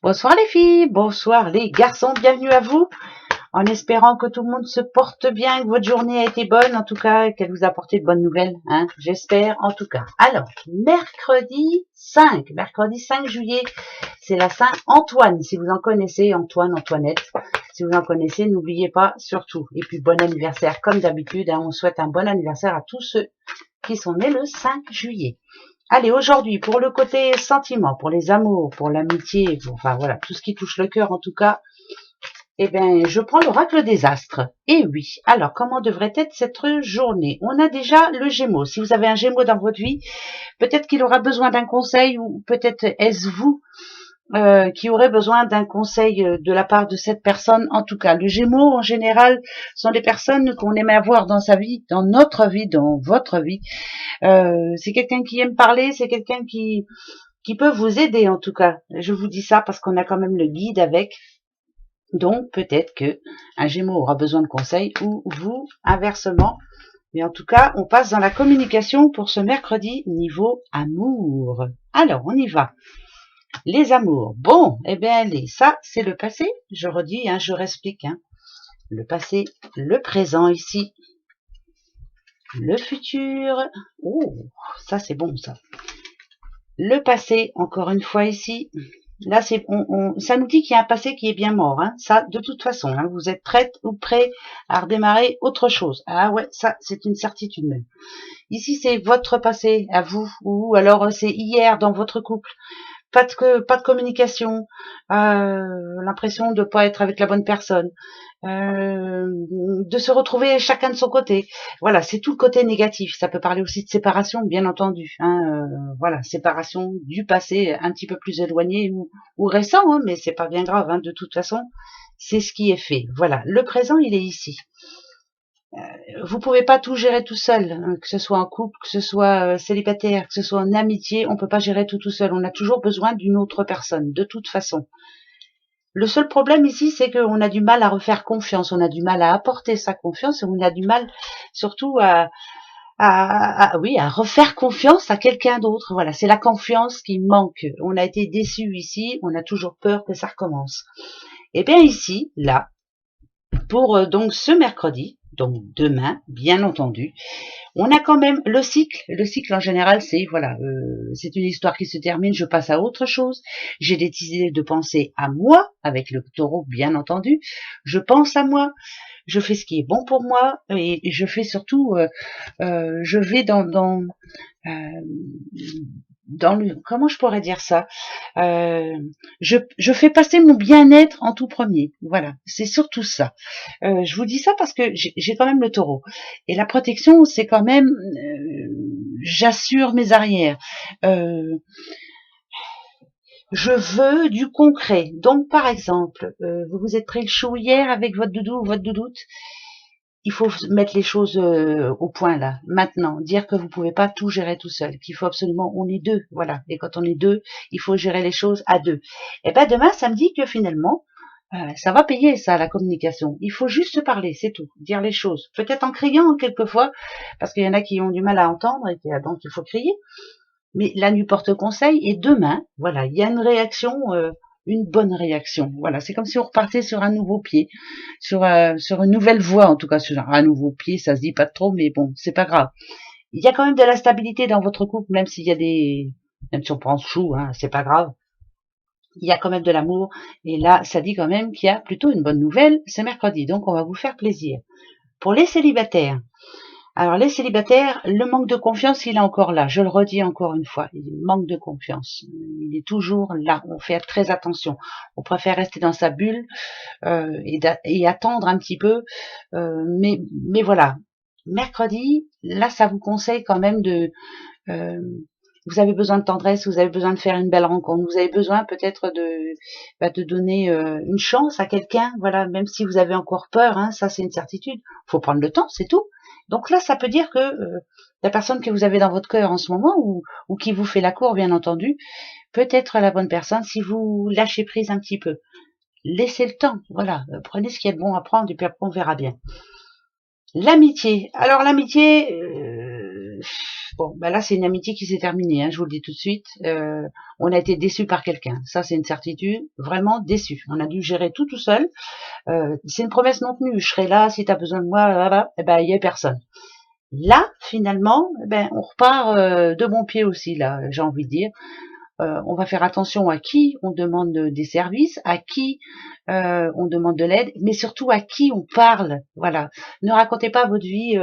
Bonsoir les filles, bonsoir les garçons, bienvenue à vous, en espérant que tout le monde se porte bien, que votre journée a été bonne, en tout cas, qu'elle vous a apporté de bonnes nouvelles, hein, j'espère en tout cas. Alors, mercredi 5 juillet, c'est la Saint-Antoine, si vous en connaissez, Antoine, Antoinette, si vous en connaissez, n'oubliez pas surtout. Et puis bon anniversaire, comme d'habitude, hein, on souhaite un bon anniversaire à tous ceux qui sont nés le 5 juillet. Allez, aujourd'hui, pour le côté sentiment, pour les amours, pour l'amitié, enfin voilà, tout ce qui touche le cœur en tout cas, eh bien, je prends l'oracle des astres. Et oui, alors, comment devrait être cette journée? On a déjà le Gémeaux. Si vous avez un Gémeaux dans votre vie, peut-être qu'il aura besoin d'un conseil ou peut-être est-ce vous qui aurait besoin d'un conseil de la part de cette personne. En tout cas, le Gémeaux, en général, sont des personnes qu'on aimait avoir dans sa vie, dans notre vie, dans votre vie. C'est quelqu'un qui aime parler, c'est quelqu'un qui peut vous aider en tout cas. Je vous dis ça parce qu'on a quand même le guide avec. Donc peut-être que un Gémeaux aura besoin de conseils ou vous inversement. Mais en tout cas, on passe dans la communication pour ce mercredi niveau amour. Alors, on y va. Les amours. Bon, eh bien, allez, ça, c'est le passé. Je redis, hein, je réexplique. Hein. Le passé, le présent ici. Le futur. Oh, ça, c'est bon, ça. Le passé, encore une fois ici. Là, ça nous dit qu'il y a un passé qui est bien mort. Hein. Ça, de toute façon, hein, vous êtes prête ou prêt à redémarrer autre chose. Ah ouais, ça, c'est une certitude même. Ici, c'est votre passé à vous, ou alors c'est hier dans votre couple. Pas de communication, l'impression de pas être avec la bonne personne, de se retrouver chacun de son côté. Voilà, c'est tout le côté négatif. Ça peut parler aussi de séparation, bien entendu. Hein, voilà, séparation du passé un petit peu plus éloigné ou récent, hein, mais c'est pas bien grave. Hein, de toute façon, c'est ce qui est fait. Voilà, le présent, il est ici. Vous pouvez pas tout gérer tout seul, hein, que ce soit en couple, que ce soit célibataire, que ce soit en amitié, on peut pas gérer tout seul. On a toujours besoin d'une autre personne, de toute façon. Le seul problème ici, c'est qu'on a du mal à refaire confiance, on a du mal à apporter sa confiance, et on a du mal surtout oui, à refaire confiance à quelqu'un d'autre. Voilà, c'est la confiance qui manque. On a été déçu ici, on a toujours peur que ça recommence. Et bien ici, là, pour donc ce mercredi, donc demain, bien entendu, on a quand même le cycle. Le cycle en général, c'est voilà, c'est une histoire qui se termine, je passe à autre chose. J'ai décidé de penser à moi, avec le taureau bien entendu. Je pense à moi, je fais ce qui est bon pour moi et je fais surtout, je vais dans le, comment je pourrais dire ça, je fais passer mon bien-être en tout premier. Voilà, c'est surtout ça. Je vous dis ça parce que j'ai quand même le taureau. Et la protection, c'est quand même, j'assure mes arrières. Je veux du concret. Donc, par exemple, vous vous êtes pris le chou hier avec votre doudou ou votre doudoute. Il faut mettre les choses au point là, maintenant, dire que vous pouvez pas tout gérer tout seul, qu'il faut absolument, on est deux, voilà, et quand on est deux, il faut gérer les choses à deux. Et ben demain, ça me dit que finalement, ça va payer ça, la communication. Il faut juste se parler, c'est tout, dire les choses, peut-être en criant quelquefois, parce qu'il y en a qui ont du mal à entendre, et donc il faut crier, mais la nuit porte conseil, et demain, voilà, il y a une réaction, une bonne réaction. Voilà, c'est comme si on repartait sur un nouveau pied, sur une nouvelle voie, en tout cas sur un nouveau pied, ça se dit pas trop, mais bon, c'est pas grave. Il y a quand même de la stabilité dans votre couple, même s'il y a même si on prend chou, hein, c'est pas grave. Il y a quand même de l'amour, et là, ça dit quand même qu'il y a plutôt une bonne nouvelle, c'est mercredi, donc on va vous faire plaisir. Pour les célibataires, alors les célibataires, le manque de confiance, il est encore là. Je le redis encore une fois, il manque de confiance. Il est toujours là. On fait très attention. On préfère rester dans sa bulle et attendre un petit peu. Mais voilà. Mercredi, là, ça vous conseille quand même de... vous avez besoin de tendresse, vous avez besoin de faire une belle rencontre, vous avez besoin peut-être de donner une chance à quelqu'un, voilà, même si vous avez encore peur, hein, ça c'est une certitude. Faut prendre le temps, c'est tout. Donc là, ça peut dire que la personne que vous avez dans votre cœur en ce moment, ou qui vous fait la cour, bien entendu, peut être la bonne personne si vous lâchez prise un petit peu. Laissez le temps, voilà, prenez ce qui est bon à prendre et puis après on verra bien. L'amitié. Alors l'amitié, Bon, bah là, c'est une amitié qui s'est terminée, hein, je vous le dis tout de suite. On a été déçu par quelqu'un. Ça, c'est une certitude. Vraiment déçu. On a dû gérer tout seul. C'est une promesse non tenue. Je serai là si tu as besoin de moi. Voilà. Eh ben, il y a personne. Là, finalement, eh ben, on repart de bon pied aussi, là, j'ai envie de dire. On va faire attention à qui on demande des services, à qui on demande de l'aide, mais surtout à qui on parle. Voilà. Ne racontez pas votre vie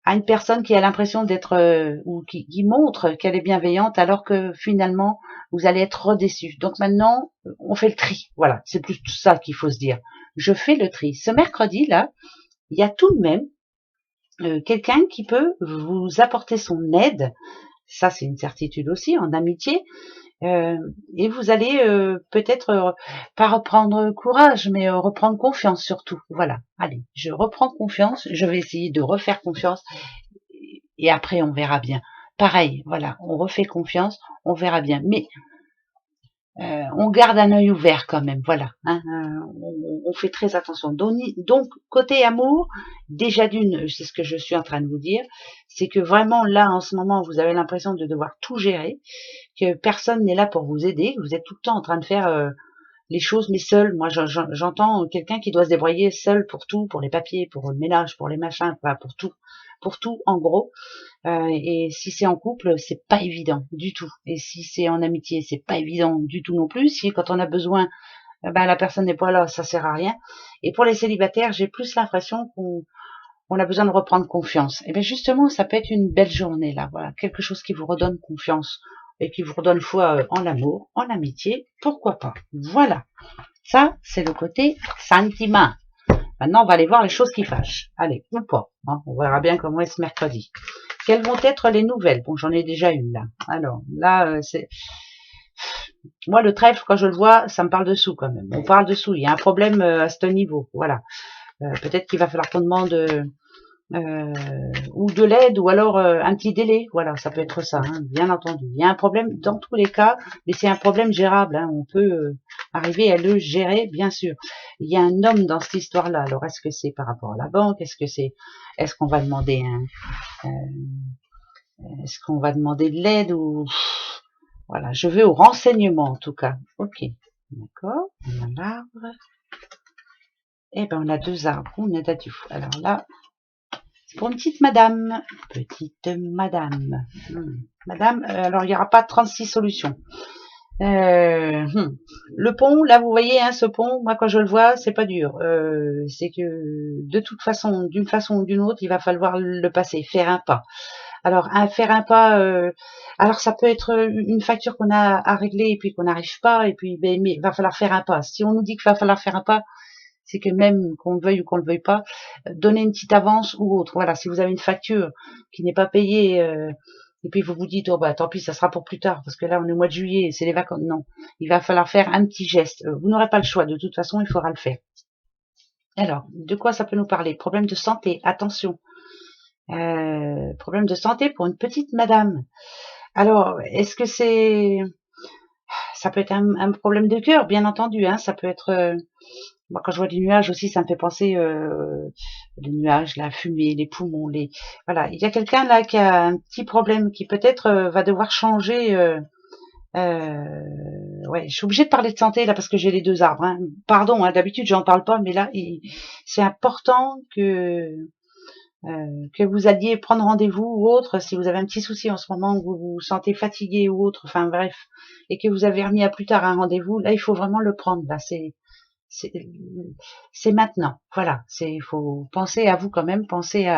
à une personne qui a l'impression d'être ou qui montre qu'elle est bienveillante alors que finalement vous allez être redéçu. Donc maintenant on fait le tri. Voilà, c'est plus tout ça qu'il faut se dire. Je fais le tri. Ce mercredi là, il y a tout de même quelqu'un qui peut vous apporter son aide. Ça c'est une certitude aussi en amitié. Et vous allez peut-être pas reprendre courage, mais reprendre confiance surtout. Voilà. Allez, je reprends confiance. Je vais essayer de refaire confiance. Et après, on verra bien. Pareil, voilà, on refait confiance, on verra bien. Mais on garde un œil ouvert quand même, voilà. Hein, on fait très attention. Donc, côté amour, déjà d'une, c'est ce que je suis en train de vous dire, c'est que vraiment là, en ce moment, vous avez l'impression de devoir tout gérer, que personne n'est là pour vous aider, que vous êtes tout le temps en train de faire les choses, mais seul. Moi, j'entends quelqu'un qui doit se débrouiller seul pour tout, pour les papiers, pour le ménage, pour les machins, enfin, pour tout, en gros. Et si c'est en couple, c'est pas évident du tout. Et si c'est en amitié, c'est pas évident du tout non plus. Si quand on a besoin, ben la personne n'est pas là, ça sert à rien. Et pour les célibataires, j'ai plus l'impression qu'on a besoin de reprendre confiance. Et bien justement, ça peut être une belle journée là. Voilà, quelque chose qui vous redonne confiance et qui vous redonne foi en l'amour, en l'amitié. Pourquoi pas. Voilà. Ça, c'est le côté sentiment. Maintenant, on va aller voir les choses qui fâchent. Allez, ou pas. Hein, on verra bien comment est ce mercredi. Quelles vont être les nouvelles? Bon, j'en ai déjà une là. Alors, là, c'est... Moi, le trèfle, quand je le vois, ça me parle de sous quand même. On parle de sous. Il y a un problème à ce niveau. Voilà. Peut-être qu'il va falloir qu'on demande ou de l'aide ou alors un petit délai. Voilà, ça peut être ça, hein, bien entendu. Il y a un problème dans tous les cas, mais c'est un problème gérable. Hein, on peut arriver à le gérer, bien sûr. Il y a un homme dans cette histoire-là. Alors, est-ce que c'est par rapport à la banque? Est-ce qu'on va demander est-ce qu'on va demander de l'aide ou voilà, je vais au renseignement en tout cas. Ok, d'accord. On a l'arbre. Eh ben, on a deux arbres. On a du. Alors là, c'est pour une petite madame. Petite madame. Madame, alors il n'y aura pas 36 solutions. Le pont, là vous voyez, hein, ce pont, moi quand je le vois, c'est pas dur. C'est que de toute façon, d'une façon ou d'une autre, il va falloir le passer, faire un pas. Alors, faire un pas, alors ça peut être une facture qu'on a à régler et puis qu'on n'arrive pas, et puis ben, mais il va falloir faire un pas. Si on nous dit qu'il va falloir faire un pas, c'est que même qu'on le veuille ou qu'on le veuille pas, donner une petite avance ou autre. Voilà, si vous avez une facture qui n'est pas payée, et puis vous vous dites, oh bah tant pis, ça sera pour plus tard, parce que là on est au mois de juillet, c'est les vacances. Non, il va falloir faire un petit geste. Vous n'aurez pas le choix, de toute façon, il faudra le faire. Alors, de quoi ça peut nous parler? Problème de santé, attention. Problème de santé pour une petite madame. Alors, est-ce que ça peut être un problème de cœur, bien entendu, hein, ça peut être, moi quand je vois des nuages aussi, ça me fait penser, les nuages, la fumée, les poumons, voilà, il y a quelqu'un là qui a un petit problème qui peut-être va devoir changer, ouais, je suis obligée de parler de santé là parce que j'ai les deux arbres, hein. Pardon, hein, d'habitude j'en parle pas, mais là, c'est important que vous alliez prendre rendez-vous ou autre, si vous avez un petit souci en ce moment, que vous vous sentez fatigué ou autre, enfin bref, et que vous avez remis à plus tard un rendez-vous, là il faut vraiment le prendre, là c'est maintenant, voilà, il faut penser à vous quand même, penser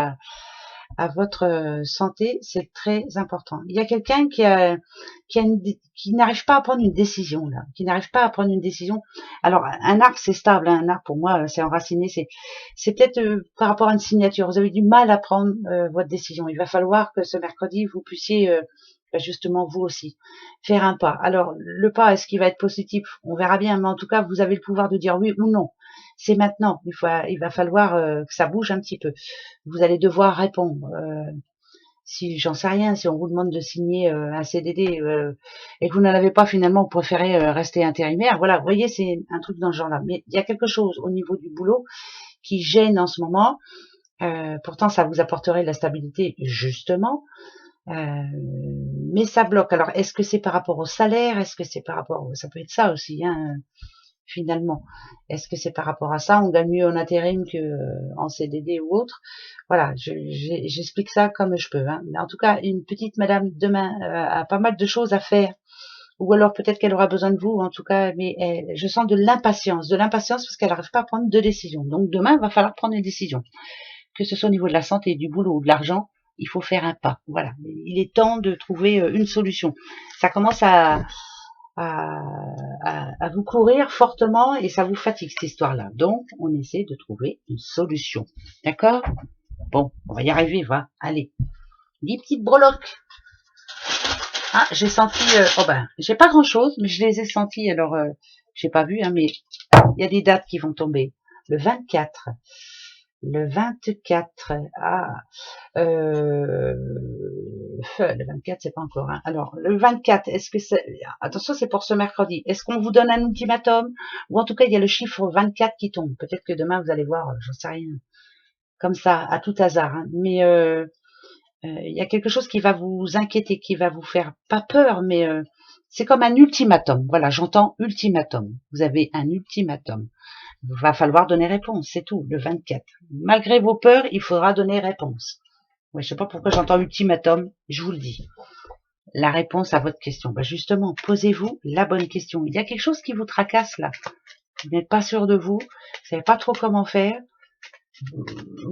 à votre santé, c'est très important. Il y a quelqu'un qui n'arrive pas à prendre une décision là, qui n'arrive pas à prendre une décision. Alors un arbre c'est stable, hein, un arbre pour moi c'est enraciné, c'est peut-être par rapport à une signature. Vous avez du mal à prendre votre décision. Il va falloir que ce mercredi vous puissiez justement vous aussi faire un pas. Alors le pas, est-ce qu'il va être positif? On verra bien, mais en tout cas vous avez le pouvoir de dire oui ou non. C'est maintenant. Il va falloir que ça bouge un petit peu. Vous allez devoir répondre. Si j'en sais rien, si on vous demande de signer un CDD et que vous n'en avez pas finalement, vous préférez rester intérimaire. Voilà, vous voyez, c'est un truc dans ce genre-là. Mais il y a quelque chose au niveau du boulot qui gêne en ce moment. Pourtant, ça vous apporterait de la stabilité justement. Mais ça bloque. Alors, est-ce que c'est par rapport au salaire? Est-ce que c'est par rapport... Ça peut être ça aussi, hein, finalement. Est-ce que c'est par rapport à ça? On gagne mieux en intérim que en CDD ou autre. Voilà, j'explique ça comme je peux. Hein. Mais en tout cas, une petite madame demain a pas mal de choses à faire. Ou alors peut-être qu'elle aura besoin de vous, en tout cas, mais je sens de l'impatience parce qu'elle n'arrive pas à prendre de décision. Donc demain, il va falloir prendre une décision. Que ce soit au niveau de la santé, du boulot ou de l'argent, il faut faire un pas. Voilà, il est temps de trouver une solution. Ça commence à vous courir fortement et ça vous fatigue cette histoire-là. Donc, on essaie de trouver une solution. D'accord? Bon, on va y arriver, va. Allez. 10 petites breloques. Ah, j'ai senti... oh ben, j'ai pas grand-chose, mais je les ai sentis. Alors, j'ai pas vu, hein, mais il y a des dates qui vont tomber. Le 24. Le 24. Ah, le 24, c'est pas encore. Hein. Alors, le 24, est-ce que c'est... Attention, c'est pour ce mercredi. Est-ce qu'on vous donne un ultimatum? Ou en tout cas, il y a le chiffre 24 qui tombe. Peut-être que demain, vous allez voir, j'en sais rien. Comme ça, à tout hasard. Hein. Mais il y a quelque chose qui va vous inquiéter, qui va vous faire pas peur, mais c'est comme un ultimatum. Voilà, j'entends ultimatum. Vous avez un ultimatum. Il va falloir donner réponse, c'est tout, le 24. Malgré vos peurs, il faudra donner réponse. Ouais, je sais pas pourquoi j'entends ultimatum, je vous le dis. La réponse à votre question. Bah justement, posez-vous la bonne question. Il y a quelque chose qui vous tracasse là. Vous n'êtes pas sûr de vous, vous savez pas trop comment faire.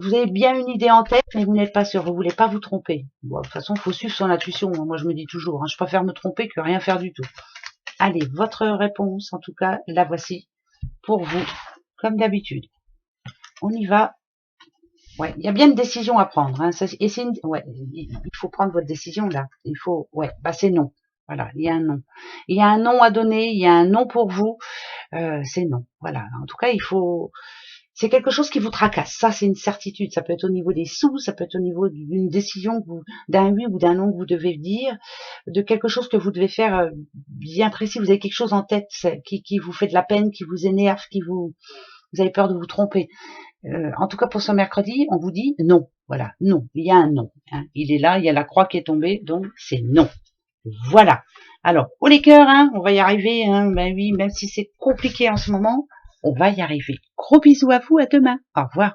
Vous avez bien une idée en tête, mais vous n'êtes pas sûr, vous voulez pas vous tromper. Bon, de toute façon, il faut suivre son intuition. Moi, je me dis toujours, hein, je préfère me tromper que rien faire du tout. Allez, votre réponse, en tout cas, la voici pour vous, comme d'habitude. On y va. Ouais, il y a bien une décision à prendre. Hein. Et c'est ouais, il faut prendre votre décision là. Il faut, ouais, bah c'est non. Voilà, il y a un non. Il y a un non à donner, il y a un non pour vous. C'est non. Voilà. En tout cas, il faut. C'est quelque chose qui vous tracasse. Ça, c'est une certitude. Ça peut être au niveau des sous, ça peut être au niveau d'une décision, d'un oui ou d'un non que vous devez dire, de quelque chose que vous devez faire bien précis. Vous avez quelque chose en tête qui vous fait de la peine, qui vous énerve, vous avez peur de vous tromper. En tout cas, pour ce mercredi, on vous dit non. Voilà, non. Il y a un non. Hein. Il est là, il y a la croix qui est tombée, donc c'est non. Voilà. Alors, haut les cœurs, hein, on va y arriver. Hein, ben oui, même si c'est compliqué en ce moment, on va y arriver. Gros bisous à vous, à demain. Au revoir.